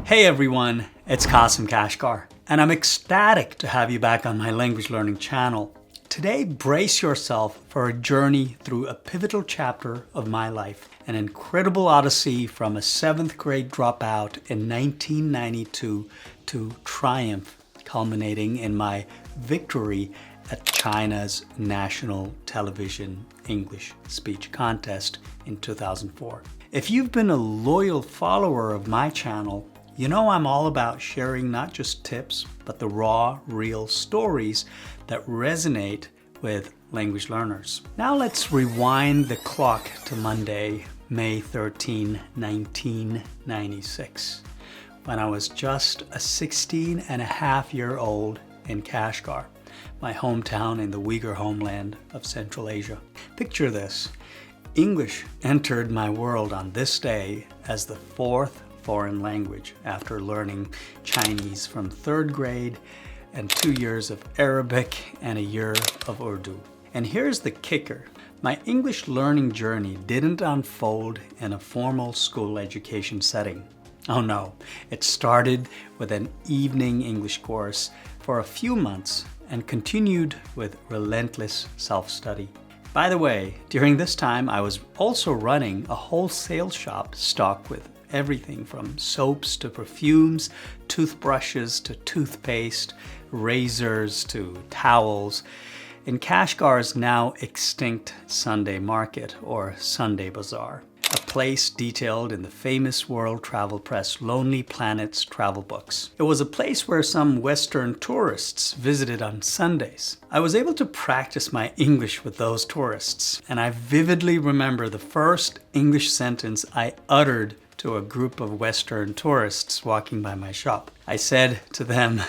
Hey everyone, it's Qasim Kashgar, and I'm ecstatic to have you back on my language learning channel. Today, brace yourself for a journey through a pivotal chapter of my life, an incredible odyssey from a 7th grade dropout in 1992 to triumph, culminating in my victory at China's national television English speech contest in 2004. If you've been a loyal follower of my channel, you know I'm all about sharing not just tips, but the raw, real stories that resonate with language learners. Now let's rewind the clock to Monday, May 13, 1996, when I was just a 16-and-a-half-year-old in Kashgar, my hometown in the Uyghur homeland of Central Asia. Picture this. English entered my world on this day as the 4th foreign language after learning Chinese from 3rd grade and 2 years of Arabic and a year of Urdu. And here's the kicker. My English learning journey didn't unfold in a formal school education setting. Oh no, it started with an evening English course for a few months and continued with relentless self-study. By the way, during this time, I was also running a wholesale shop stocked with everything from soaps to perfumes, toothbrushes to toothpaste, razors to towels, in Kashgar's now extinct Sunday Market, or Sunday Bazaar, a place detailed in the famous world travel press Lonely Planet's travel books. It was a place where some Western tourists visited on Sundays. I was able to practice my English with those tourists, and I vividly remember the first English sentence I uttered to a group of Western tourists walking by my shop. I said to them,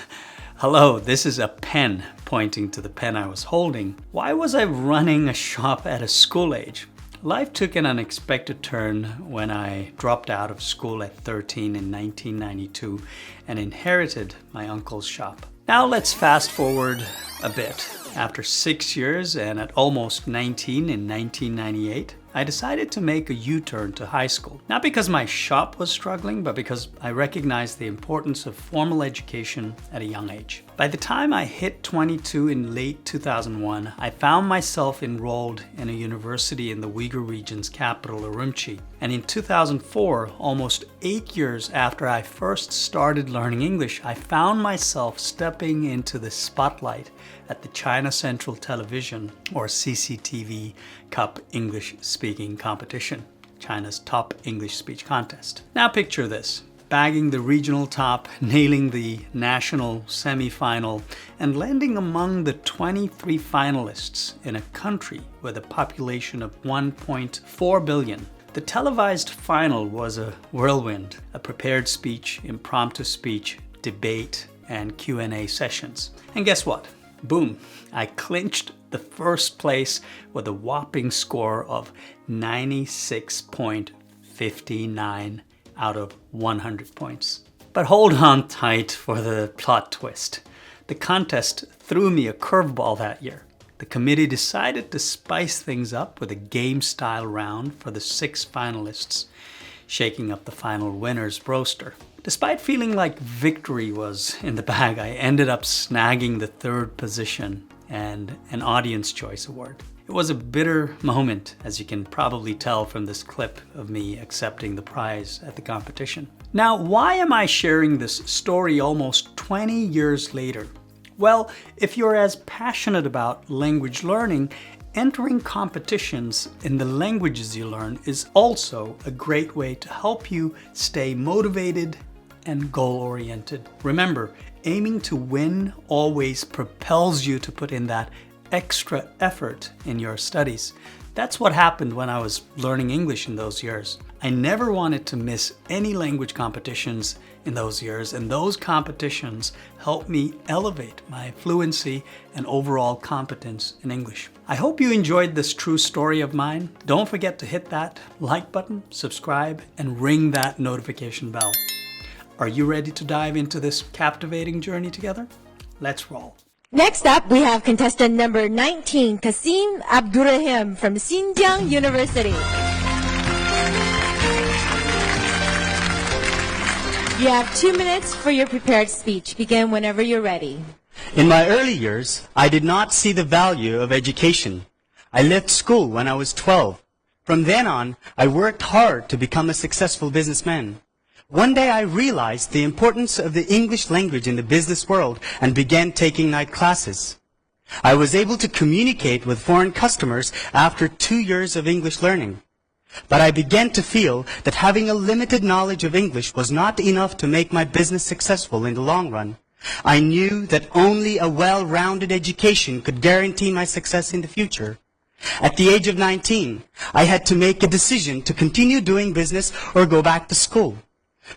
"Hello, this is a pen," pointing to the pen I was holding. Why was I running a shop at a school age? Life took an unexpected turn when I dropped out of school at 13 in 1992 and inherited my uncle's shop. Now let's fast forward a bit. After 6 years and at almost 19 in 1998, I decided to make a U-turn to high school. Not because my shop was struggling, but because I recognized the importance of formal education at a young age. By the time I hit 22 in late 2001, I found myself enrolled in a university in the Uyghur region's capital, Urumqi. And in 2004, almost 8 years after I first started learning English, I found myself stepping into the spotlight at the China Central Television, or CCTV, Cup English Speaking Competition, China's top English speech contest. Now picture this. Bagging the regional top, nailing the national semi-final, and landing among the 23 finalists in a country with a population of 1.4 billion. The televised final was a whirlwind, a prepared speech, impromptu speech, debate, and Q&A sessions. And guess what? Boom, I clinched the first place with a whopping score of 96.59 out of 100 points. But hold on tight for the plot twist. The contest threw me a curveball that year. The committee decided to spice things up with a game-style round for the 6 finalists, shaking up the final winner's roster. Despite feeling like victory was in the bag, I ended up snagging the 3rd position and an Audience Choice Award. It was a bitter moment, as you can probably tell from this clip of me accepting the prize at the competition. Now, why am I sharing this story almost 20 years later? Well, if you're as passionate about language learning, entering competitions in the languages you learn is also a great way to help you stay motivated and goal-oriented. Remember, aiming to win always propels you to put in that extra effort in your studies. That's what happened when I was learning English in those years. I never wanted to miss any language competitions in those years, and those competitions helped me elevate my fluency and overall competence in English. I hope you enjoyed this true story of mine. Don't forget to hit that like button, subscribe, and ring that notification bell. Are you ready to dive into this captivating journey together? Let's roll. Next up, we have contestant number 19, Qasim Abdurrahim from Xinjiang University. You have 2 minutes for your prepared speech. Begin whenever you're ready. In my early years, I did not see the value of education. I left school when I was 12. From then on, I worked hard to become a successful businessman. One day I realized the importance of the English language in the business world and began taking night classes. I was able to communicate with foreign customers after 2 years of English learning. But I began to feel that having a limited knowledge of English was not enough to make my business successful in the long run. I knew that only a well-rounded education could guarantee my success in the future. At the age of 19, I had to make a decision to continue doing business or go back to school.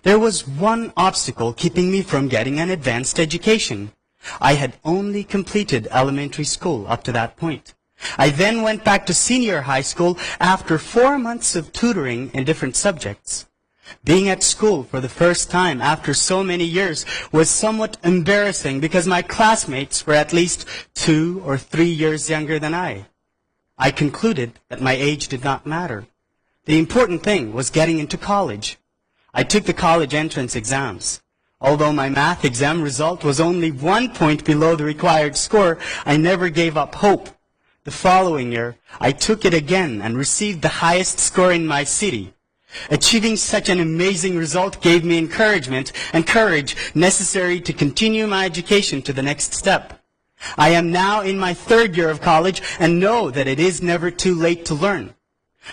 There was one obstacle keeping me from getting an advanced education. I had only completed elementary school up to that point. I then went back to senior high school after 4 months of tutoring in different subjects. Being at school for the first time after so many years was somewhat embarrassing because my classmates were at least 2 or 3 years younger than I. I concluded that my age did not matter. The important thing was getting into college. I took the college entrance exams. Although my math exam result was only 1 point below the required score, I never gave up hope. The following year, I took it again and received the highest score in my city. Achieving such an amazing result gave me encouragement and courage necessary to continue my education to the next step. I am now in my 3rd year of college and know that it is never too late to learn.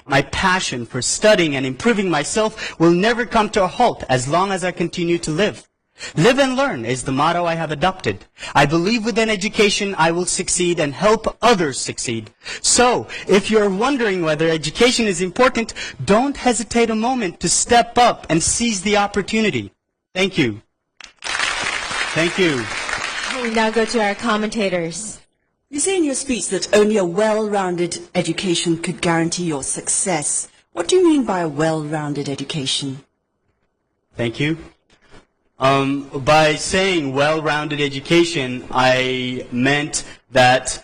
My passion for studying and improving myself will never come to a halt as long as I continue to live. Live and learn is the motto I have adopted. I believe with an education I will succeed and help others succeed. So, if you're wondering whether education is important, don't hesitate a moment to step up and seize the opportunity. Thank you. Thank you. We now go to our commentators. You say in your speech that only a well-rounded education could guarantee your success. What do you mean by a well-rounded education? Thank you. By saying well-rounded education, I meant that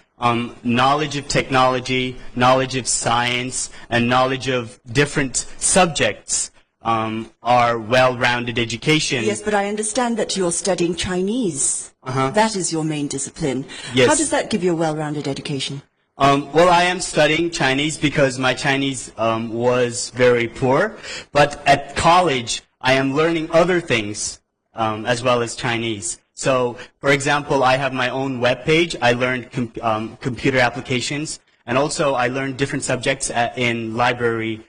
knowledge of technology, knowledge of science, and knowledge of different subjects are well-rounded education. Yes, but I understand that you're studying Chinese. That is your main discipline. Yes. How does that give you a well-rounded education? Well, I am studying Chinese because my Chinese was very poor. But at college, I am learning other things as well as Chinese. So, for example, I have my own web page. I learned computer applications. And also, I learned different subjects in library.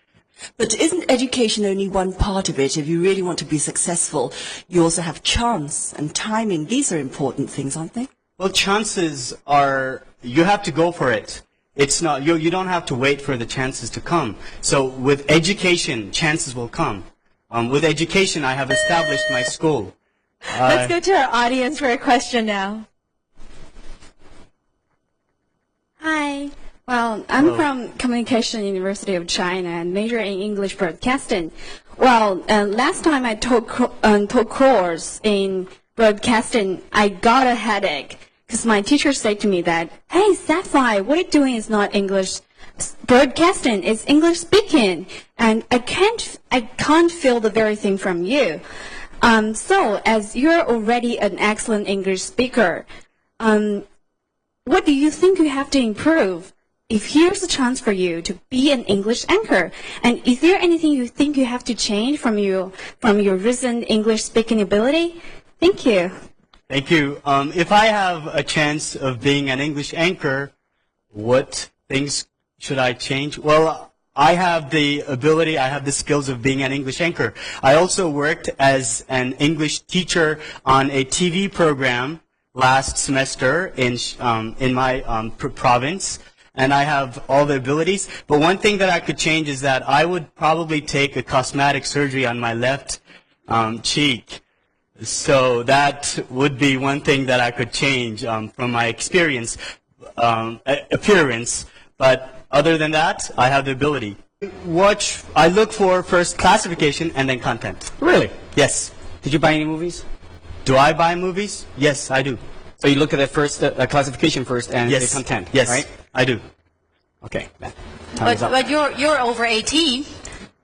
But isn't education only one part of it? If you really want to be successful, you also have chance and timing. These are important things, aren't they? Well, chances are, you have to go for it. It's not, you don't have to wait for the chances to come. So with education, chances will come. With education, I have established my school. Let's go to our audience for a question now. Hi. Well, I'm from Communication University of China and major in English broadcasting. Well, last time I took course in broadcasting, I got a headache because my teacher said to me that, "Hey, Sapphire, what you're doing is not English broadcasting; it's English speaking, and I can't feel the very thing from you." So, as you're already an excellent English speaker, what do you think you have to improve? If here's a chance for you to be an English anchor, and is there anything you think you have to change from your recent English speaking ability? Thank you. Thank you. If I have a chance of being an English anchor, what things should I change? Well, I have the ability, I have the skills of being an English anchor. I also worked as an English teacher on a TV program last semester in my province. And I have all the abilities. But one thing that I could change is that I would probably take a cosmetic surgery on my left cheek. So that would be one thing that I could change from my appearance. But other than that, I have the ability. I look for first classification and then content. Really? Yes. Did you buy any movies? Do I buy movies? Yes, I do. So you look at the first classification first and Yes. the content, Yes, right? I do. Okay. Time is up. But you're over 18.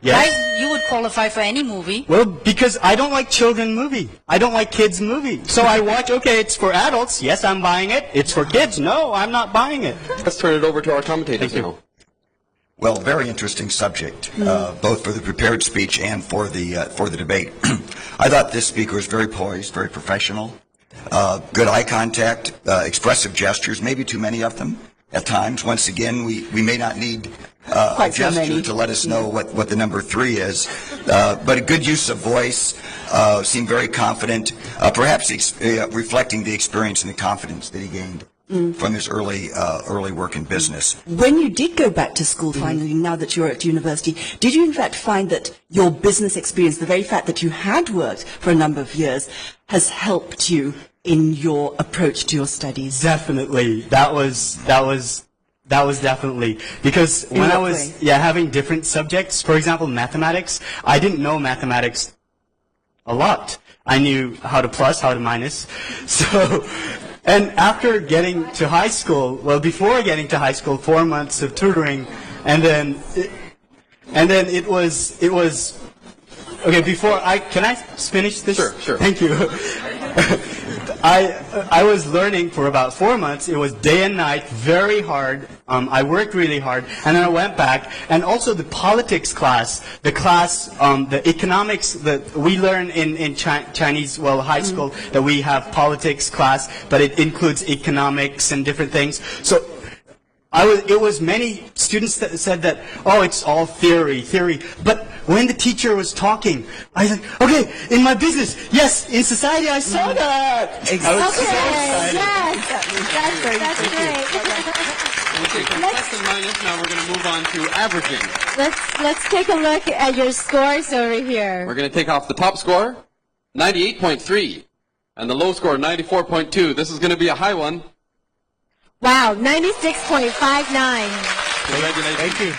Yes. Why you would qualify for any movie? Well, because I don't like children movie. I don't like kids movie. So I watch, okay, it's for adults. Yes, I'm buying it. It's for kids. No, I'm not buying it. Let's turn it over to our commentators Thank you. now. Well, very interesting subject, both for the prepared speech and for the debate. I thought this speaker was very poised, very professional, good eye contact, expressive gestures, maybe too many of them at times. Once again, we may not need a Quite so gesture many. to let us know what the number 3 is, but a good use of voice, seemed very confident, perhaps reflecting the experience and the confidence that he gained from his early work in business. When you did go back to school finally, now that you're at university, did you in fact find that your business experience, the very fact that you had worked for a number of years, has helped you in your approach to your studies? Definitely. That was definitely, because In when I what was way? having different subjects, for example, mathematics, I didn't know mathematics a lot. I knew how to plus, how to minus. So, and after getting to high school, well, before getting to high school, 4 months of tutoring, and then it was okay. Can I finish this? Sure. Thank you. I was learning for about 4 months. It was day and night, very hard. I worked really hard, and then I went back. And also the politics class, the economics that we learn in Chinese, high school, that we have politics class, but it includes economics and different things. So it was many students that said that, oh, it's all theory. But when the teacher was talking, I was like, okay, in my business, yes, in society, I saw that. I was so excited. Yes, that's great. Okay, from plus and minus, now we're going to move on to averaging. Let's take a look at your scores over We're here. going to take off the top score, 98.3, and the low score, 94.2. This is going to be a high one. Wow, 96.59. Congratulations. Thank you.